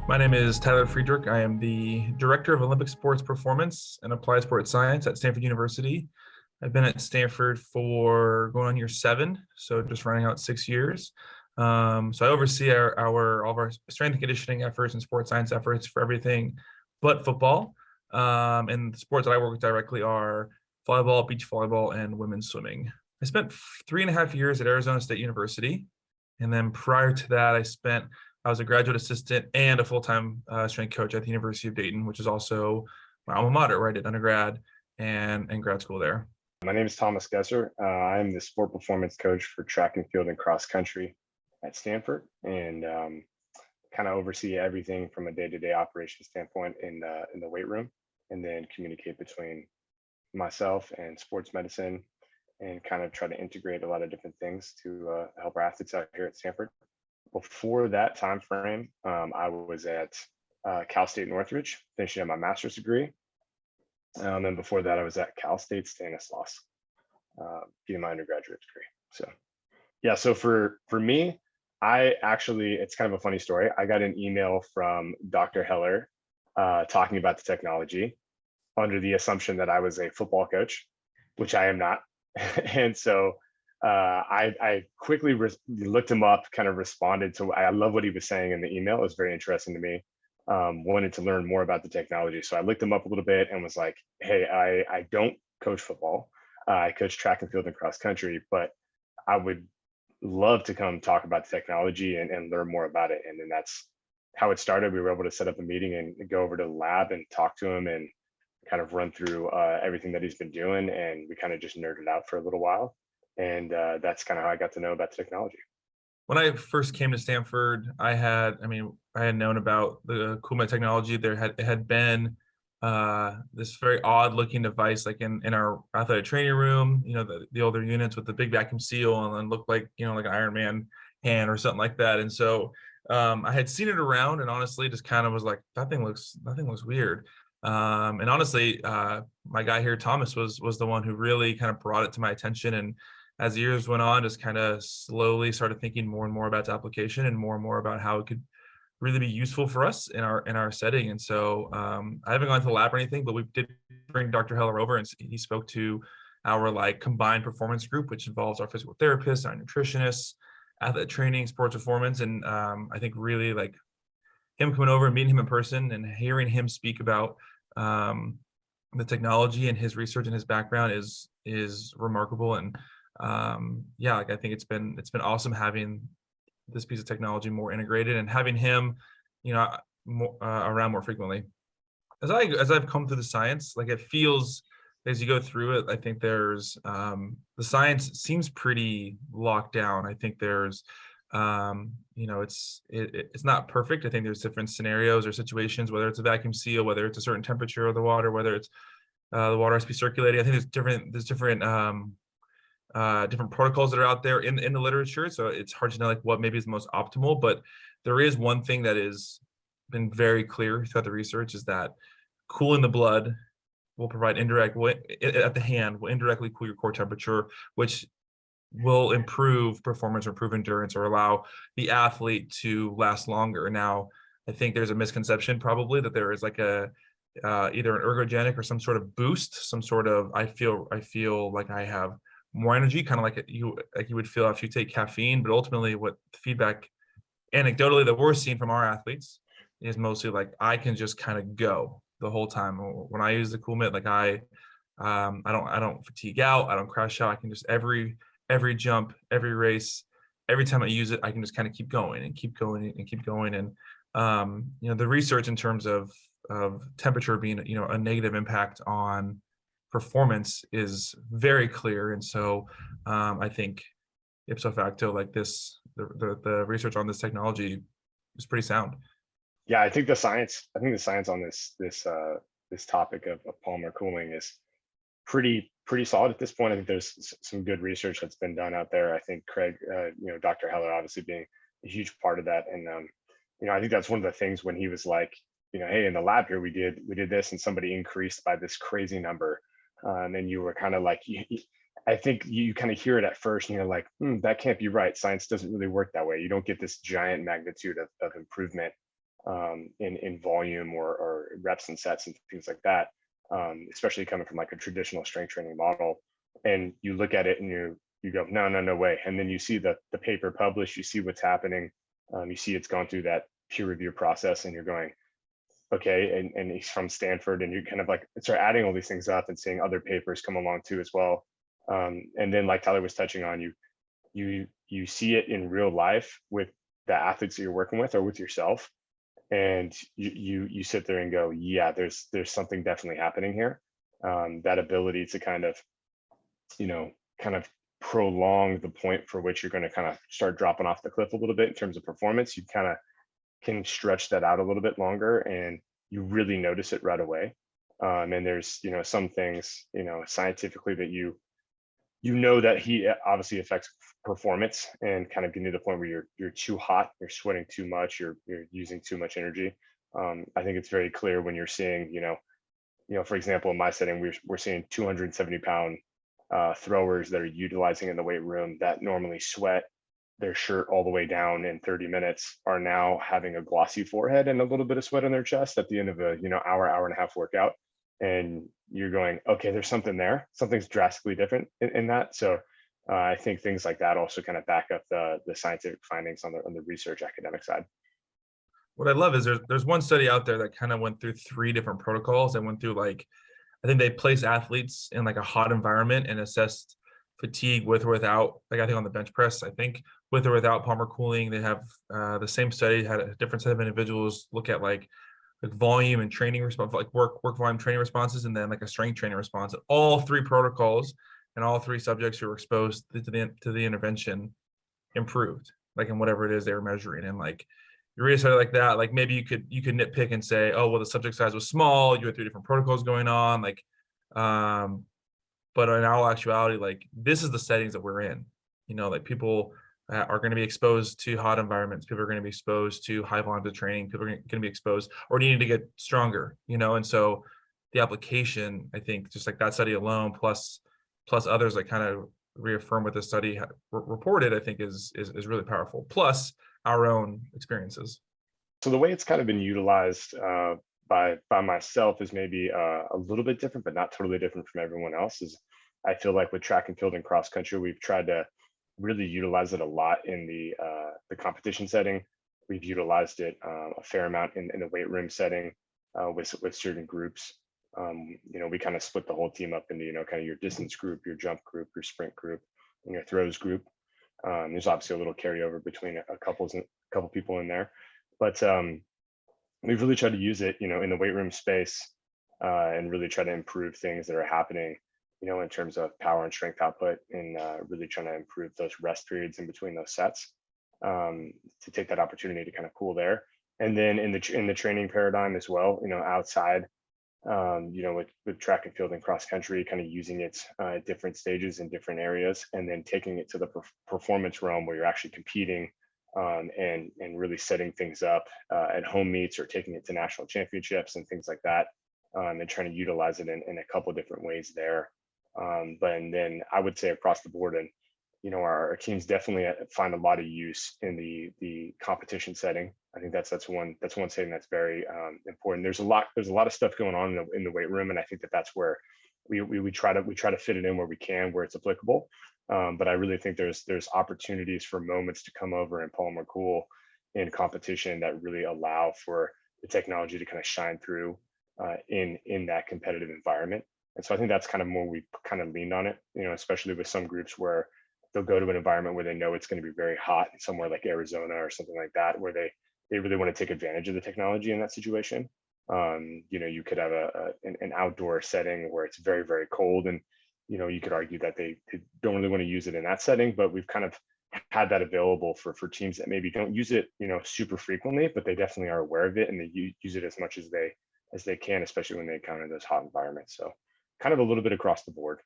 My name is Tyler Friedrich. I am the Director of Olympic Sports Performance and Applied Sports Science at Stanford University. I've been at Stanford for going on year 7, so just running out 6 years. So I oversee all of our strength and conditioning efforts and sports science efforts for everything but football. And the sports that I work with directly are volleyball, beach volleyball, and women's swimming. I spent 3.5 years at Arizona State University. And then prior to that, I was a graduate assistant and a full-time strength coach at the University of Dayton, which is also my alma mater, where I did undergrad and grad school there. My name is Thomas Gesser. I am the sport performance coach for track and field and cross country at Stanford, and kind of oversee everything from a day-to-day operation standpoint in the weight room, and then communicate between myself and sports medicine, and kind of try to integrate a lot of different things to help our athletes out here at Stanford. Before that time frame, I was at Cal State Northridge, finishing up my master's degree. And before that, I was at Cal State Stanislaus, getting my undergraduate degree. So, yeah. So for me, it's kind of a funny story. I got an email from Dr. Heller talking about the technology under the assumption that I was a football coach, which I am not. And so I quickly looked him up, kind of responded to. I love what he was saying in the email. It was very interesting to me. Wanted to learn more about the technology. So I looked him up a little bit and was like, hey, I don't coach football. I coach track and field and cross country, but I would love to come talk about the technology and learn more about it. And then that's how it started. We were able to set up a meeting and go over to the lab and talk to him and kind of run through everything that he's been doing. And we kind of just nerded out for a little while. And that's kind of how I got to know about the technology. When I first came to Stanford, I had known about the CoolMitt technology. It had been this very odd looking device, like in our athletic training room, the older units with the big vacuum seal and then looked like, like an Iron Man hand or something like that. And so I had seen it around and honestly just kind of was like, nothing looks weird. And honestly, my guy here, Thomas, was the one who really kind of brought it to my attention. And as the years went on, just kind of slowly started thinking more and more about the application and more about how it could really be useful for us in our setting. And so I haven't gone to the lab or anything, but we did bring Dr. Heller over and he spoke to our combined performance group, which involves our physical therapists, our nutritionists, athlete training, sports performance. And I think really him coming over and meeting him in person and hearing him speak about the technology and his research and his background is remarkable. And I think it's been awesome having this piece of technology more integrated and having him, around more frequently. As I've come through the science, it feels as you go through it, I think there's the science seems pretty locked down. I think there's it's not perfect. I think there's different scenarios or situations, whether it's a vacuum seal, whether it's a certain temperature of the water, whether it's the water has to be circulating. I think there's different protocols that are out there in the literature. So it's hard to know what maybe is the most optimal, but there is one thing that has been very clear throughout the research is that cooling the blood will provide at the hand will indirectly cool your core temperature, which will improve performance or improve endurance or allow the athlete to last longer. Now, I think there's a misconception probably that there is either an ergogenic or some sort of boost, some sort of I feel like I have more energy, kind of like you would feel after you take caffeine. But ultimately, what feedback anecdotally that we're seeing from our athletes is mostly I can just kind of go the whole time. When I use the CoolMitt, I don't fatigue out, I don't crash out. I can just every jump, every race, every time I use it, I can just kind of keep going and keep going and keep going. And the research in terms of temperature being a negative impact on performance is very clear. And so I think ipso facto, the research on this technology is pretty sound. Yeah, I think the science on this topic of polymer cooling is pretty solid at this point. I think there's some good research that's been done out there. I think Craig, Dr. Heller obviously being a huge part of that. And I think that's one of the things when he was like, hey, in the lab here we did this and somebody increased by this crazy number. And you were kind of like, I think you kind of hear it at first and you're like, that can't be right. Science doesn't really work that way. You don't get this giant magnitude of improvement in volume or reps and sets and things like that, especially coming from like a traditional strength training model. And you look at it and you go, no way. And then you see the paper published, you see what's happening, you see it's gone through that peer review process, and you're going, okay, and he's from Stanford, and you kind of like start adding all these things up and seeing other papers come along too as well. And then like Tyler was touching on, you see it in real life with the athletes that you're working with or with yourself, and you sit there and go, yeah, there's something definitely happening here. That ability to kind of, kind of prolong the point for which you're going to kind of start dropping off the cliff a little bit in terms of performance. You kind of can stretch that out a little bit longer, and you really notice it right away. And there's, some things, scientifically that that he obviously affects performance and kind of getting to the point where you're too hot, you're sweating too much, you're using too much energy. I think it's very clear when you're seeing, for example, in my setting, we're seeing 270-pound throwers that are utilizing in the weight room that normally sweat their shirt all the way down in 30 minutes are now having a glossy forehead and a little bit of sweat on their chest at the end of a hour and a half workout. And you're going, okay, there's something there, something's drastically different in that. So I think things like that also kind of back up the scientific findings on the research academic side. What I love is there's one study out there that kind of went through 3 different protocols and went through, like, I think they placed athletes in like a hot environment and assessed fatigue with or without, like, I think on the bench press, I think with or without Palmer cooling. They have the same study had a different set of individuals look at like volume and training response, like work volume training responses, and then like a strength training response. All 3 protocols and all 3 subjects who were exposed to the intervention improved, like in whatever it is they were measuring. And like, you read a study like that, like maybe you could nitpick and say, oh, well, the subject size was small, you had 3 different protocols going on, like, but in all actuality, like, this is the settings that we're in. Like, people are going to be exposed to hot environments. People are going to be exposed to high volumes of training. People are going to be exposed or needing to get stronger, and so the application, I think, just like that study alone, plus others that kind of reaffirm what the study reported, I think is really powerful. Plus our own experiences. So the way it's kind of been utilized by myself is maybe a little bit different, but not totally different from everyone else. Is I feel like with track and field and cross country, we've tried to really utilize it a lot in the competition setting. We've utilized it a fair amount in the weight room setting with certain groups. We kind of split the whole team up into, kind of your distance group, your jump group, your sprint group, and your throws group. There's obviously a little carryover between a couple people in there, but we've really tried to use it, in the weight room space and really try to improve things that are happening, in terms of power and strength output, and really trying to improve those rest periods in between those sets to take that opportunity to kind of cool there. And then in the training paradigm as well, outside, with track and field and cross country, kind of using it at different stages in different areas, and then taking it to the performance realm where you're actually competing and really setting things up at home meets or taking it to national championships and things like that, and trying to utilize it in a couple different ways there. And then I would say across the board, and our teams definitely find a lot of use in the competition setting. I think that's one setting that's very important. There's a lot of stuff going on in the weight room, and I think that's where we try to fit it in where we can, where it's applicable. But I really think there's opportunities for moments to come over and Palmer cool in competition that really allow for the technology to kind of shine through in that competitive environment. And so I think that's kind of more we kind of leaned on it, especially with some groups where they'll go to an environment where they know it's going to be very hot, somewhere like Arizona or something like that, where they really want to take advantage of the technology in that situation. You could have an outdoor setting where it's very, very cold, and you could argue that they don't really want to use it in that setting, but we've kind of had that available for teams that maybe don't use it, super frequently, but they definitely are aware of it, and they use it as much as they can, especially when they encounter those hot environments. So kind of a little bit across the board.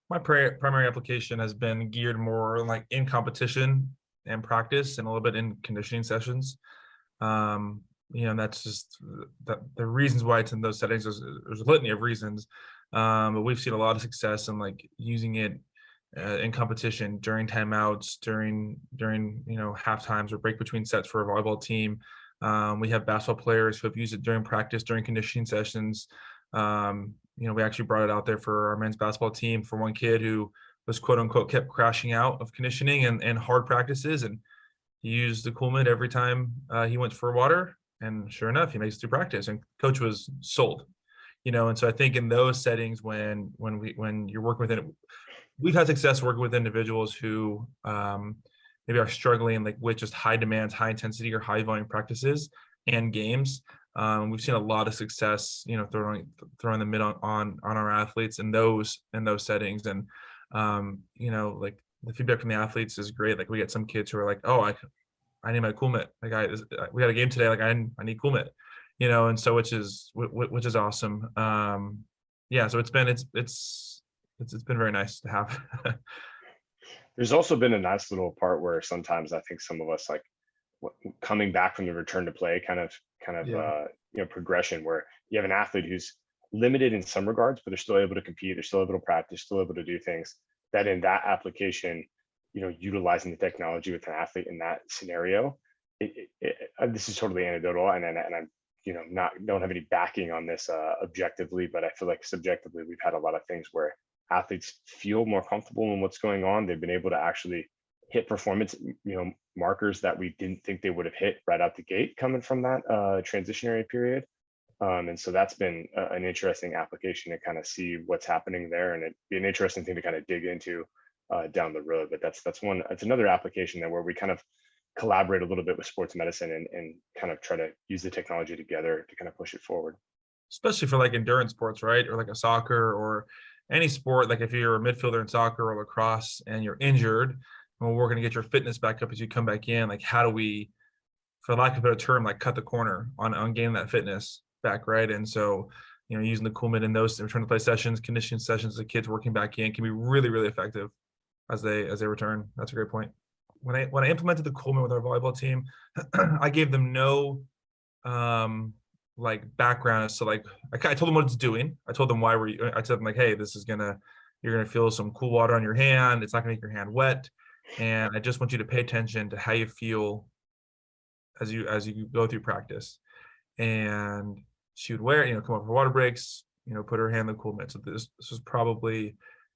My primary application has been geared more like in competition and practice, and a little bit in conditioning sessions. That's just the reasons why it's in those settings. There's a litany of reasons, but we've seen a lot of success in like using it in competition during timeouts, during half times or break between sets for a volleyball team. We have basketball players who have used it during practice, during conditioning sessions. We actually brought it out there for our men's basketball team for one kid who was quote unquote kept crashing out of conditioning and hard practices, and he used the CoolMitt every time he went for water, and sure enough, he makes it through practice. And coach was sold. And so I think in those settings, when you're working with it, we've had success working with individuals who maybe are struggling like with just high demands, high intensity, or high volume practices and games. We've seen a lot of success, throwing the mid on our athletes in those settings, and like the feedback from the athletes is great. Like we get some kids who are like, "Oh, I need my CoolMitt. Like we got a game today. Like I need CoolMitt," and so which is awesome. Yeah, so it's been very nice to have. There's also been a nice little part where sometimes I think some of us like coming back from the return to play kind of Yeah. progression where you have an athlete who's limited in some regards, but they're still able to compete, they're still able to practice, still able to do things that in that application, utilizing the technology with an athlete in that scenario, this is totally anecdotal, and I'm not don't have any backing on this objectively, but I feel like subjectively we've had a lot of things where athletes feel more comfortable in what's going on. They've been able to actually hit performance markers that we didn't think they would have hit right out the gate coming from that transitionary period. And so that's been an interesting application to kind of see what's happening there, and it'd be an interesting thing to kind of dig into down the road. But that's another application that where we kind of collaborate a little bit with sports medicine and kind of try to use the technology together to kind of push it forward. Especially for like endurance sports, right? Or like a soccer or any sport. Like if you're a midfielder in soccer or lacrosse and you're injured, well, we're going to get your fitness back up as you come back in. Like how do we, for lack of a better term, like cut the corner on gaining that fitness back, right? And so, using the CoolMitt in those return to play sessions, conditioning sessions, the kids working back in can be really, really effective as they return. That's a great point. When I implemented the CoolMitt with our volleyball team, I gave them no like background as to like I told them what it's doing. I told them why I told them like, hey, you're gonna feel some cool water on your hand. It's not gonna make your hand wet, and I just want you to pay attention to how you feel as you go through practice. And she would come up for water breaks, put her hand in the CoolMitt. So this was probably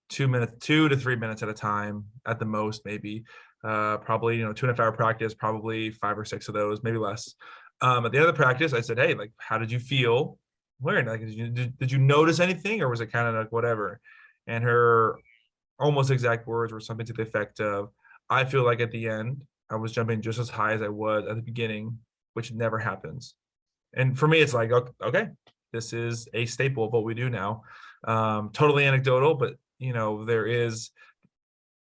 2 to 3 minutes at a time at the most, maybe. Probably 2.5-hour practice, probably 5 or 6 of those, maybe less. At the end of the practice, I said, hey, like, how did you feel wearing? Like, did you notice anything, or was it kind of like whatever? And her almost exact words were something to the effect of, I feel like at the end, I was jumping just as high as I was at the beginning, which never happens. And for me, it's like, okay, this is a staple of what we do now. Totally anecdotal, but there is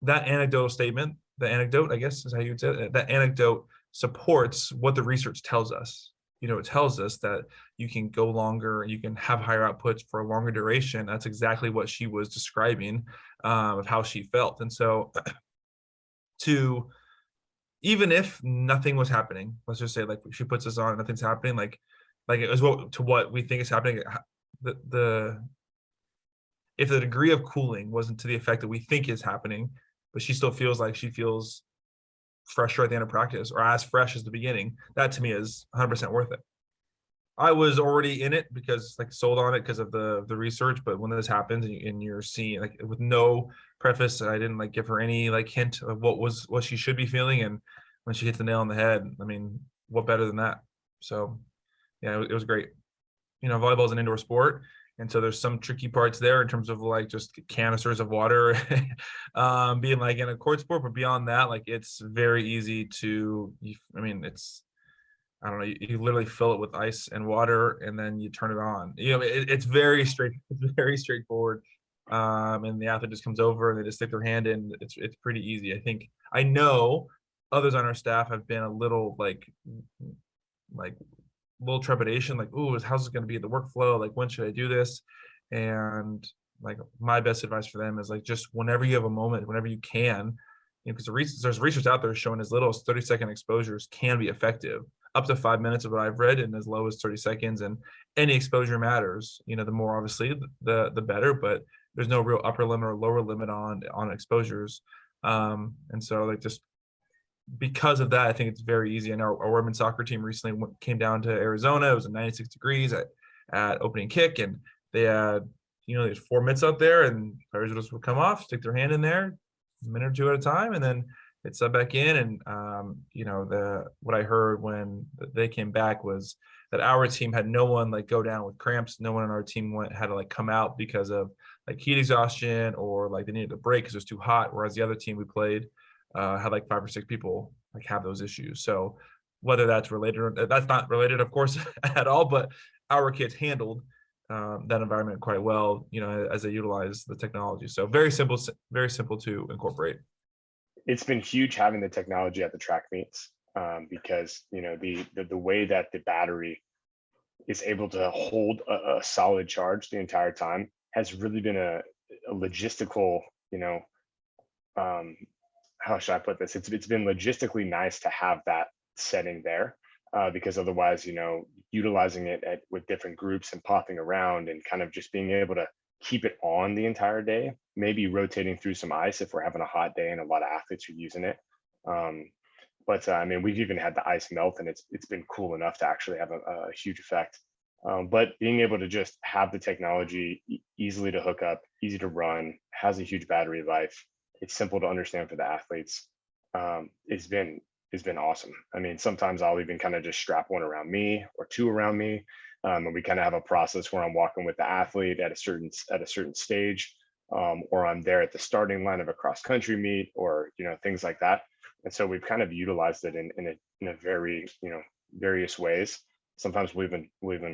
that anecdotal statement. The anecdote, I guess, is how you would say it. That anecdote supports what the research tells us. It tells us that you can go longer, you can have higher outputs for a longer duration. That's exactly what she was describing of how she felt. And so to even if nothing was happening, let's just say like she puts us on, nothing's happening, like it was what we think is happening. The if the degree of cooling wasn't to the effect that we think is happening, but she still feels like she feels fresher at the end of practice or as fresh as the beginning, that to me is 100% worth it. I was already in it because like sold on it because of the research, but when this happens and you're seeing like with no preface, I didn't like give her any like hint of what she should be feeling, and when she hits the nail on the head, I mean, what better than that? So yeah, it was great. Volleyball is an indoor sport, and so there's some tricky parts there in terms of like just canisters of water being like in a court sport, but beyond that, like it's very easy to, it's, I don't know, you literally fill it with ice and water and then you turn it on. It's very straightforward. And the athlete just comes over and they just stick their hand in. It's pretty easy. I know others on our staff have been a little like little trepidation, like, ooh, how's it going to be the workflow? Like, when should I do this? And like my best advice for them is like, just whenever you have a moment, whenever you can, because there's research out there showing as little as 30-second exposures can be effective, up to 5 minutes of what I've read, and as low as 30 seconds. And any exposure matters. The more obviously the better, but there's no real upper limit or lower limit on exposures. And so like just because of that, I think it's very easy. And our women's soccer team recently came down to Arizona. It was 96 degrees at opening kick, and they had, there's 4 mitts out there, and players would come off, stick their hand in there, a minute or two at a time, and then it's sub back in. And what I heard when they came back was that our team had no one like go down with cramps. No one on our team had to like come out because of like heat exhaustion, or like they needed a break because it was too hot. Whereas the other team we played had like 5 or 6 people like have those issues. So whether that's related or that's not related, of course, at all, but our kids handled that environment quite well, as they utilize the technology. So very simple to incorporate. It's been huge having the technology at the track meets, because the way that the battery is able to hold a solid charge the entire time has really been a logistical, how should I put this? It's been logistically nice to have that setting there, because otherwise, utilizing it with different groups and popping around and kind of just being able to keep it on the entire day, maybe rotating through some ice if we're having a hot day and a lot of athletes are using it. But I mean, we've even had the ice melt, and it's been cool enough to actually have a huge effect. But being able to just have the technology easily to hook up, easy to run, has a huge battery life. It's simple to understand for the athletes. It's been awesome. I mean, sometimes I'll even kind of just strap one around me or 2 around me, and we kind of have a process where I'm walking with the athlete at a certain stage, or I'm there at the starting line of a cross country meet, or things like that. And so we've kind of utilized it in a very various ways. Sometimes we even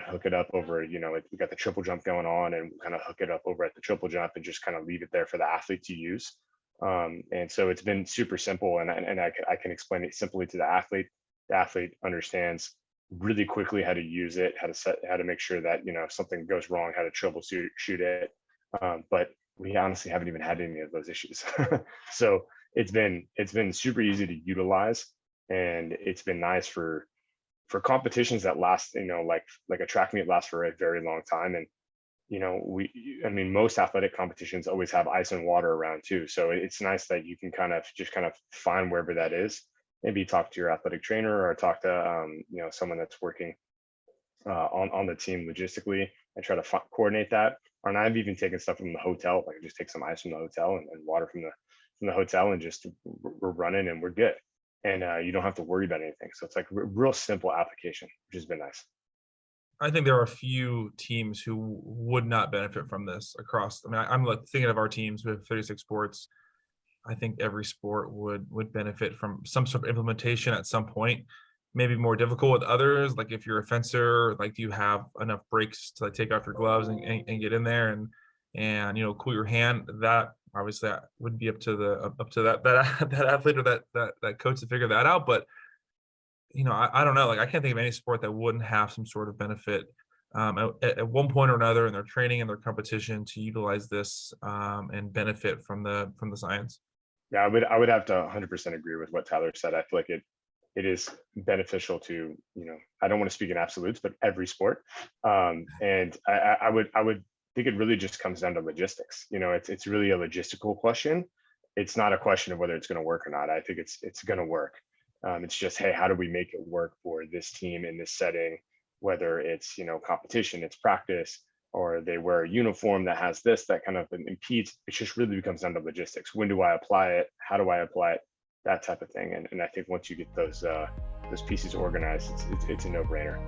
hook it up over, we got the triple jump going on, and kind of hook it up over at the triple jump and just kind of leave it there for the athlete to use. And so it's been super simple, and I can explain it simply to the athlete. The athlete understands really quickly how to use it, how to make sure that if something goes wrong, how to troubleshoot it. But we honestly haven't even had any of those issues. So it's been super easy to utilize, and it's been nice for competitions that last, like a track meet lasts for a very long time. And I mean, most athletic competitions always have ice and water around too. So it's nice that you can kind of find wherever that is. Maybe talk to your athletic trainer, or talk to someone that's working on the team logistically, and try to coordinate that. And I've even taken stuff from the hotel, like just take some ice from the hotel and water from the hotel, and just we're running and we're good. And you don't have to worry about anything. So it's like real simple application, which has been nice. I think there are a few teams who would not benefit from this across. I mean, I'm like thinking of our teams with 36 sports. I think every sport would benefit from some sort of implementation at some point. Maybe more difficult with others. Like if you're a fencer, like do you have enough breaks to like take off your gloves and get in there and cool your hand? That obviously that would be up to that that athlete or that coach to figure that out. But I don't know. Like I can't think of any sport that wouldn't have some sort of benefit at one point or another in their training and their competition to utilize this and benefit from the science. Yeah, I would have to 100% agree with what Tyler said. I feel like it is beneficial to, I don't want to speak in absolutes, but every sport. And I would think it really just comes down to logistics. It's really a logistical question. It's not a question of whether it's going to work or not. I think it's going to work. It's just, hey, how do we make it work for this team in this setting? Whether it's competition, it's practice, or they wear a uniform that has this that kind of impedes. It just really becomes down to logistics. When do I apply it? How do I apply it? That type of thing. And I think once you get those pieces organized, it's a no-brainer.